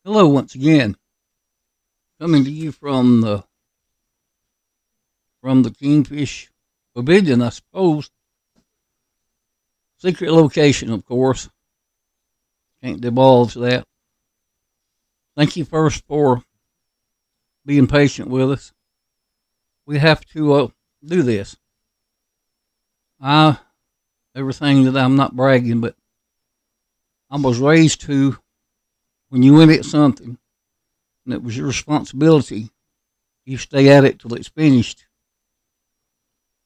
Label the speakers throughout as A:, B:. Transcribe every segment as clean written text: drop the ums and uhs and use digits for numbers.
A: Hello once again. Coming to you from the Kingfish Pavilion, I suppose. Secret location, of course. Can't divulge that. Thank you first for being patient with us. We have to do this. I Everything that I'm not bragging, but I was raised to when you went at something and it was your responsibility, you stay at it till it's finished.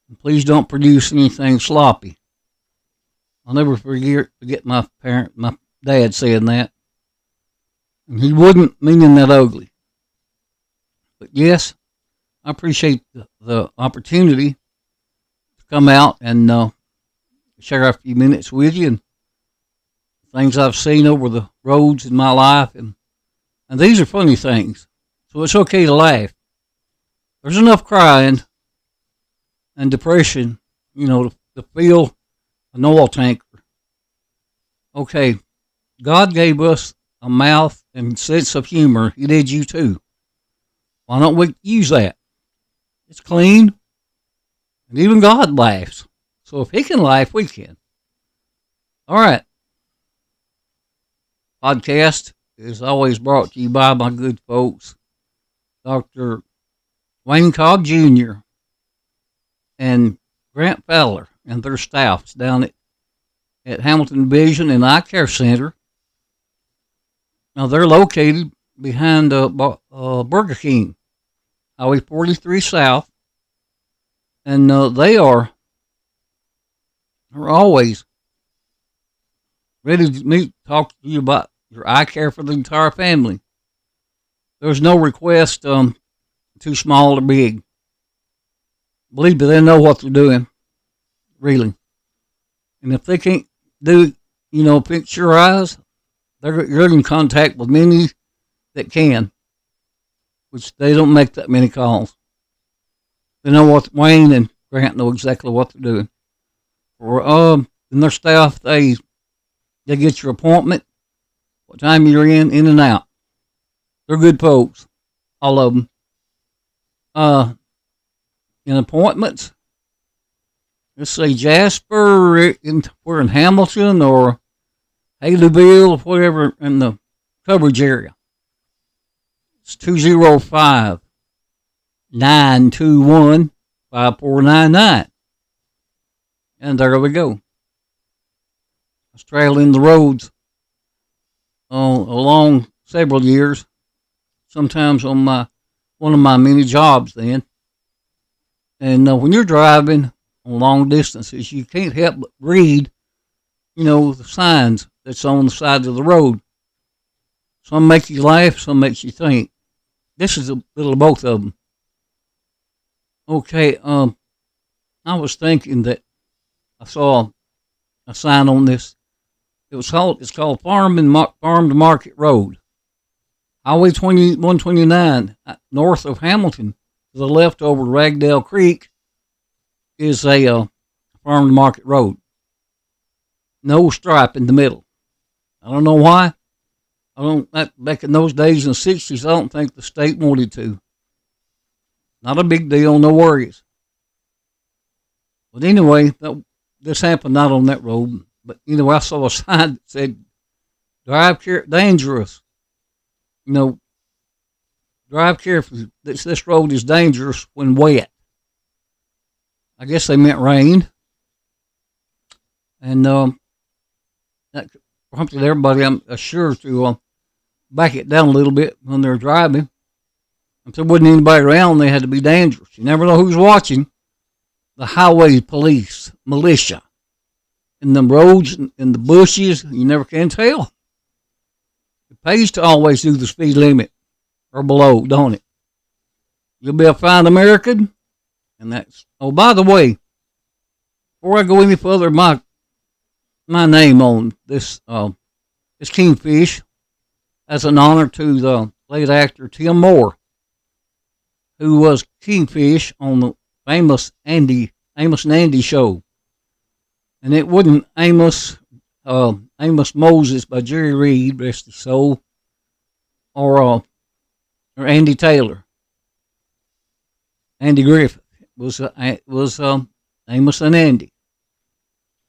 A: And please don't produce anything sloppy. I'll never forget my dad saying that. And he wasn't meaning that ugly. But yes, I appreciate the opportunity to come out and share a few minutes with you and things I've seen over the roads in my life. And these are funny things, so it's okay to laugh. There's enough crying and depression, to fill an oil tanker. Okay, God gave us a mouth and sense of humor. He did you too. Why don't we use that? It's clean, and even God laughs. So if He can laugh, we can. All right. Podcast is always brought to you by my good folks, Dr. Wayne Cobb Jr. and Grant Fowler and their staffs down at Hamilton Vision and Eye Care Center. Now, they're located behind Burger King, Highway 43 South, and they are always ready to talk to you about your eye care for the entire family. There's no request too small or big. Believe me, they know what they're doing, really. And if they can't do, fix your eyes, you're in contact with many that can, which they don't make that many calls. They know what Wayne and Grant know exactly what they're doing. And their staff, they get your appointment, what time you're in and out. They're good folks, all of them. In appointments, let's say Jasper, we're in Hamilton or Haleyville or whatever in the coverage area. It's 205-921-5499. And there we go. I was traveling the roads along several years, sometimes on one of my many jobs then. And when you're driving on long distances, you can't help but read, the signs that's on the side of the road. Some make you laugh, some makes you think. This is a little of both of them. Okay, I was thinking that I saw a sign on this. It's called Farm to Market Road. Highway 129 north of Hamilton to the left over Ragdale Creek is a farm to market road. No stripe in the middle. I don't know why. Back in those days in the 60s, I don't think the state wanted to. Not a big deal, no worries. But anyway, this happened not on that road. But, I saw a sign that said, drive care, dangerous. Drive carefully. This road is dangerous when wet. I guess they meant rain. And that prompted everybody, I'm sure, to back it down a little bit when they're driving. If there wasn't anybody around, they had to be dangerous. You never know who's watching. The highway police, militia. In the roads, in the bushes, you never can tell. It pays to always do the speed limit or below, don't it? You'll be a fine American, and that's. Oh, by the way, before I go any further, my name on this Kingfish as an honor to the late actor Tim Moore, who was Kingfish on the famous Amos and Andy show. And it wasn't Amos Moses by Jerry Reed, rest his soul. or Andy Taylor. Andy Griffith was Amos and Andy.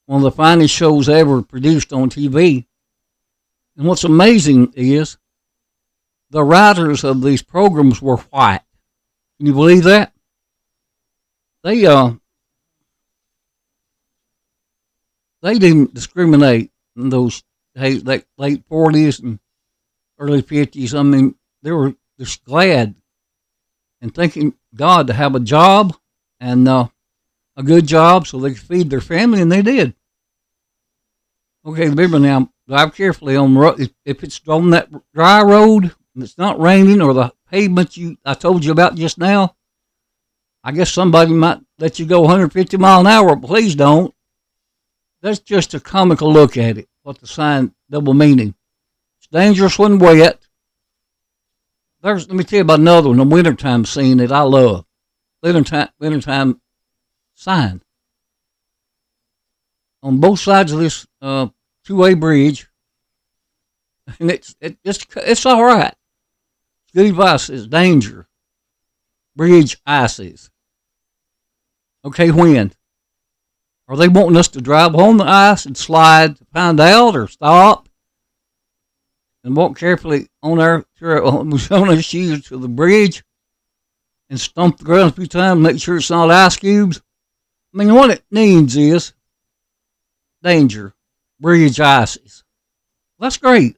A: One of the finest shows ever produced on TV. And what's amazing is the writers of these programs were white. Can you believe that? They didn't discriminate in those late 40s and early 50s. I mean, they were just glad and thanking God to have a job and a good job so they could feed their family, and they did. Okay, remember now, drive carefully on the road. If it's on that dry road and it's not raining, or the pavement I told you about just now, I guess somebody might let you go 150 mile an hour. Please don't. That's just a comical look at it. What the sign double meaning. It's dangerous when wet. Let me tell you about another one, a wintertime scene that I love. Wintertime sign. On both sides of this two-way bridge, and it's all right. Good advice is danger. Bridge ices. Okay, when? Are they wanting us to drive on the ice and slide to find out, or stop and walk carefully on our shoes to the bridge and stomp the ground a few times, make sure it's not ice cubes? I mean, what it needs is danger. Bridge ices. That's great.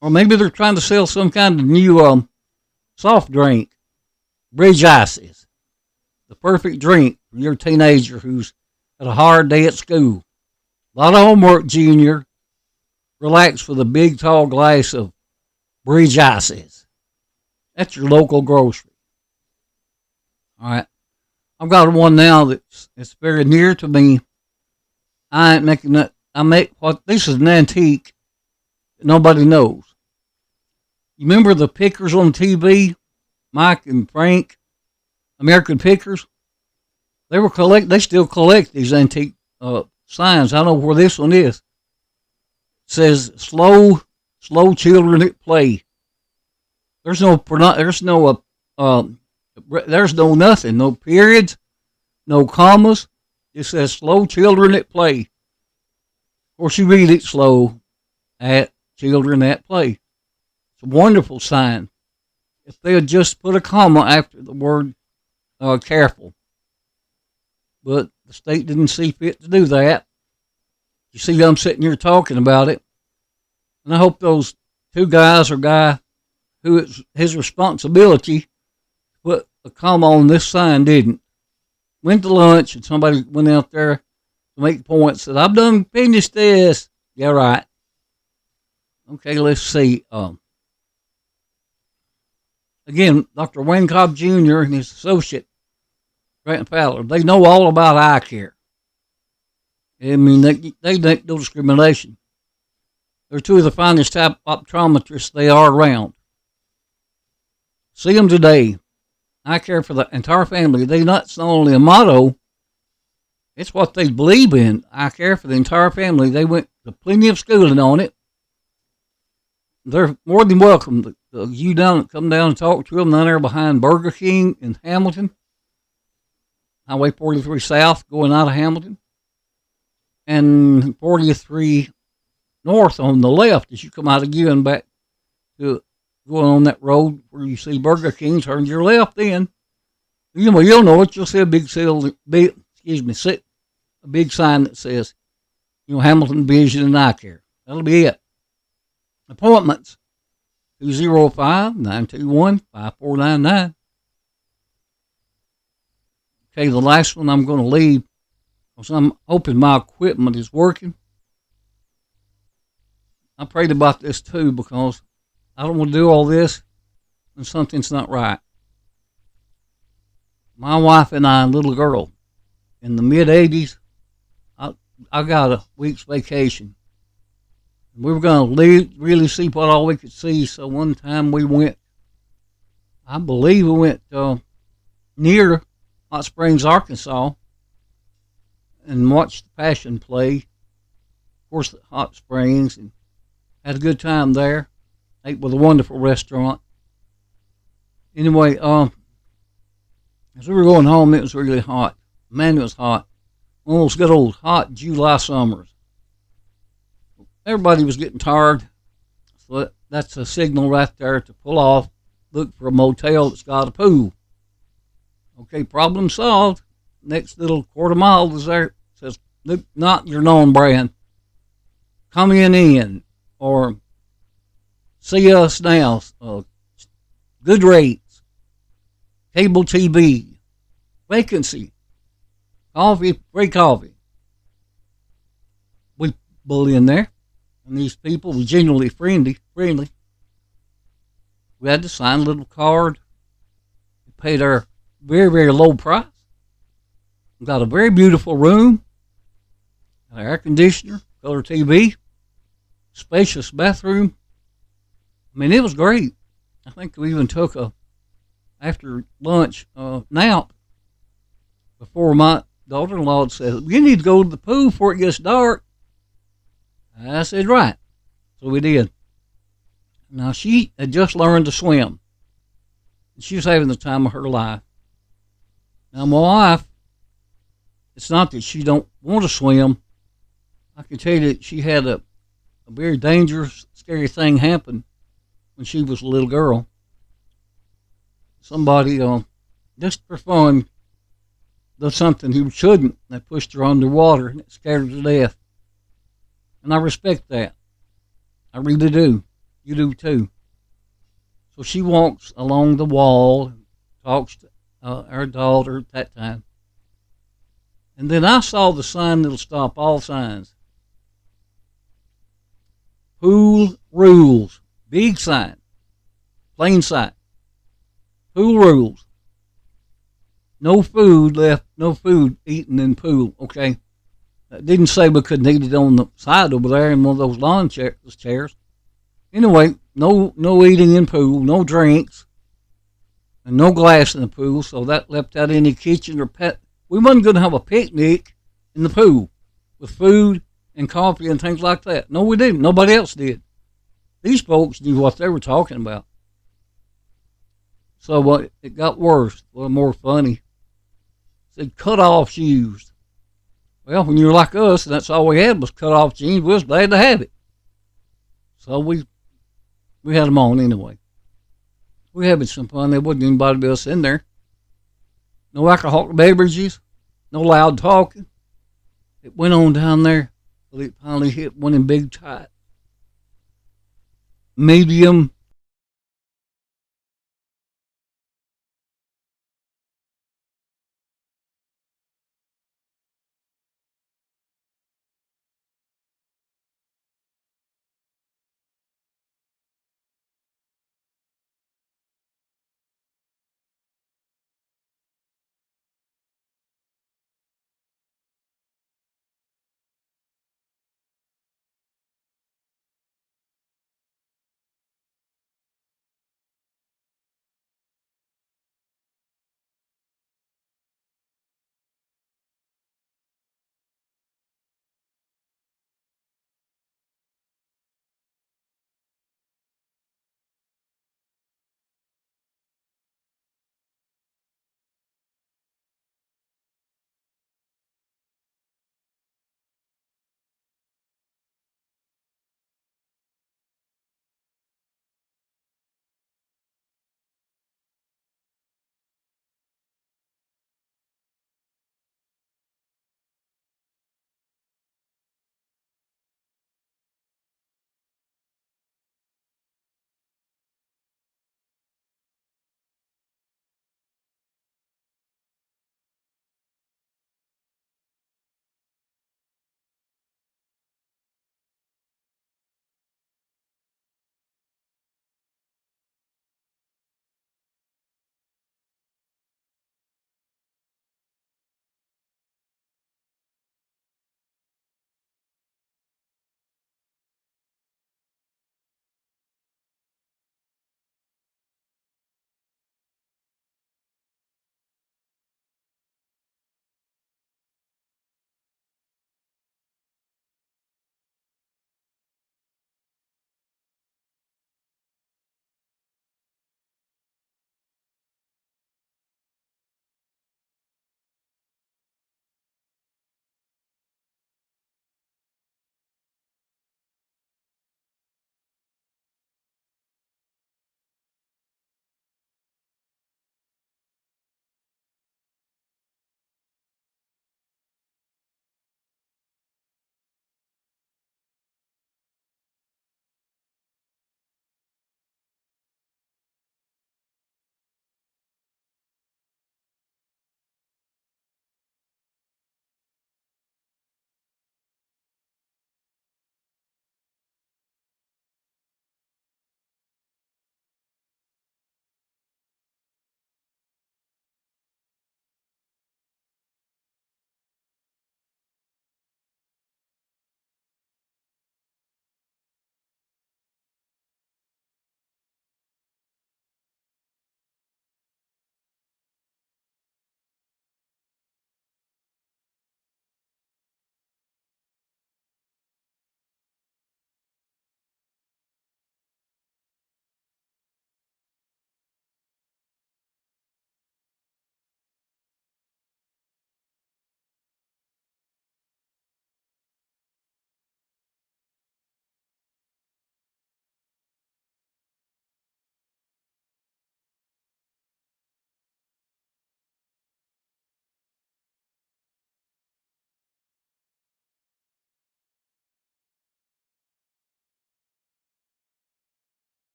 A: Or maybe they're trying to sell some kind of new soft drink. Bridge ices. The perfect drink for your teenager who's had a hard day at school. A lot of homework, Junior. Relax with a big, tall glass of Bridge ices. That's your local grocery. All right. I've got one now that's very near to me. I ain't making that. This is an antique that nobody knows. You remember the pickers on TV? Mike and Frank, American Pickers? They still collect these antique signs. I know where this one is. It says slow children at play. There's no nothing, no periods, no commas. It says slow children at play. Of course, you read it slow, at children at play. It's a wonderful sign. If they had just put a comma after the word careful. But the state didn't see fit to do that. You see, I'm sitting here talking about it. And I hope those two guys or guy who it's his responsibility to put a comma on this sign didn't. Went to lunch and somebody went out there to make points. Said, I've done finished this. Yeah, right. Okay, let's see. Again, Dr. Wayne Cobb Jr. and his associate, Grant Fowler, they know all about eye care. I mean, they make no discrimination. They're two of the finest type optometrists they are around. See them today. I care for the entire family. It's not only a motto, it's what they believe in. I care for the entire family. They went to plenty of schooling on it. They're more than welcome to come down and talk to them down there behind Burger King in Hamilton. Highway 43 South going out of Hamilton. And 43 North on the left as you come out of Ewan back to going on that road where you see Burger King, turn to your left then. You'll know it. You'll see a big sign that says, Hamilton Vision and Eye Care. That'll be it. Appointments, 205-921-5499. Okay, the last one I'm going to leave because I'm hoping my equipment is working. I prayed about this too because I don't want to do all this and something's not right. My wife and I, little girl, in the mid-'80s, I got a week's vacation. We were going to really see what all we could see. So one time we went, I believe we went near Hot Springs, Arkansas, and watched the Passion play. Of course, the Hot Springs, and had a good time there. ate with a wonderful restaurant. Anyway, as we were going home, it was really hot. Man, it was hot. One of those good old hot July summers. Everybody was getting tired, so that's a signal right there to pull off, look for a motel that's got a pool. Okay, problem solved. Next little quarter mile was there. Says, look, not your known brand. Come in, or see us now. Good rates, cable TV, vacancy, coffee, free coffee. We pull in there, and these people were genuinely friendly. We had to sign a little card. We paid our very, very low price. We got a very beautiful room, an air conditioner, color TV, spacious bathroom. I mean, it was great. I think we even took a after lunch nap before my daughter-in-law said, "You need to go to the pool before it gets dark." I said, "Right." So we did. Now, she had just learned to swim. She was having the time of her life. Now, my wife, it's not that she don't want to swim. I can tell you that she had a very dangerous, scary thing happen when she was a little girl. Somebody, just for fun, did something he shouldn't. They pushed her underwater and it scared her to death. And I respect that. I really do. You do too. So she walks along the wall and talks to our daughter at that time. And then I saw the sign that'll stop all signs. Pool rules. Big sign. Plain sight. Pool rules. No food left, no food eaten in pool, okay? That didn't say we couldn't eat it on the side over there in one of those lawn chairs. Anyway, no eating in pool, no drinks, and no glass in the pool, so that left out any kitchen or pet. We wasn't going to have a picnic in the pool with food and coffee and things like that. No, we didn't. Nobody else did. These folks knew what they were talking about. So it got worse, a little more funny. It said cut off shoes. Well, when you were like us, and that's all we had was cut off jeans, we was glad to have it. So we had them on anyway. We having some fun. There wasn't anybody else in there. No alcoholic beverages, no loud talking. It went on down there till it finally hit one in big tight. Medium